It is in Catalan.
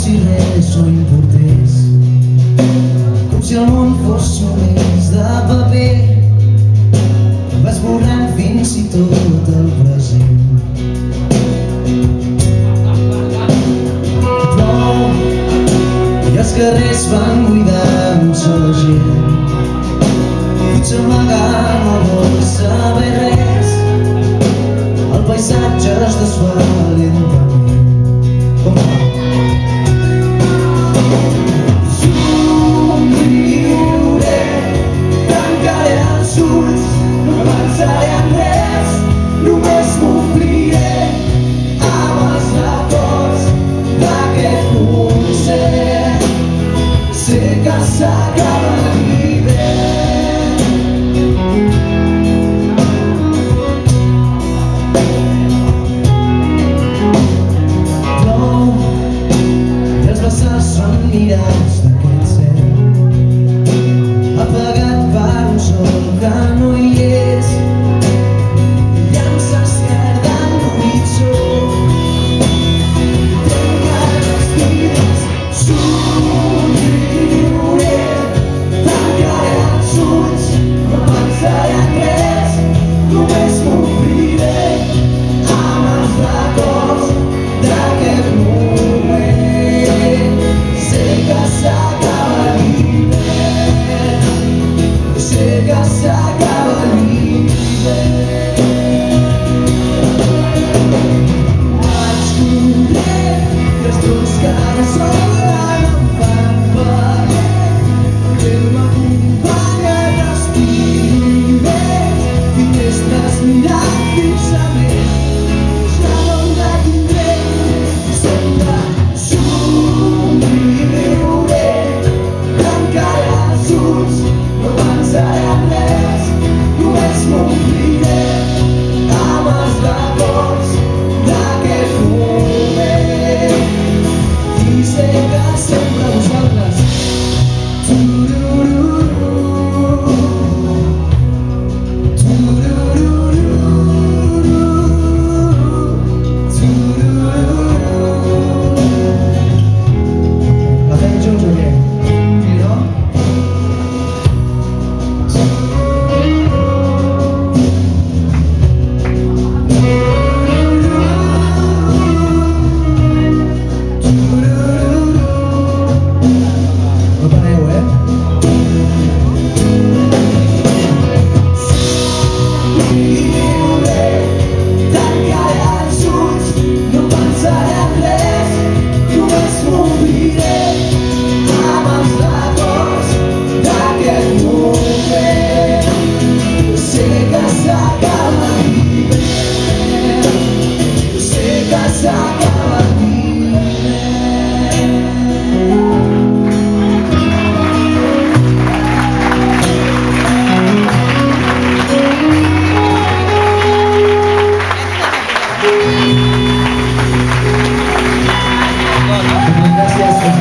si res no importés, com si el món fos només de paper. Va esborrant fins i tot el present. Plou i els carrers van buidant-se la gent. Potser amaga no vol saber res, el paisatge es desfà lentament. Com va? Somriuré, tancaré els ulls, no pensaré en res, només m'ompliré amb els records d'aquest concert. Sé que s'acaba l'hivern. Plou i els vessals són mirats d'aquest cel, apagat per un sol que no hi és. Llances carden l'horitzó, trenquen els vidres. Somriuré, tancaré els ulls, no pensaré en res, només m'ompliré amb els records d'aquest moment. Sé que s'acaba l'hivern, sé que s'acaba l'hivern. Vaig corrent i els teus cares solen em fan parer. El meu m'acompanya, respiro més, finestres mirant fixament. Ja no em detindré, sempre somriuré, tancaré els ulls, no pensaré en res, només m'ompliré amb els records d'aquest moment. I sé que sempre vosaltres la feia junts o què? Sí, no? No pareu, eh? Somriuré, tancaré els ulls, no pensaré en res, només m'ompliré amb els records d'aquest moment. Sé que s'acaba l'hivern, sé que s'acaba l'hivern. Gràcies.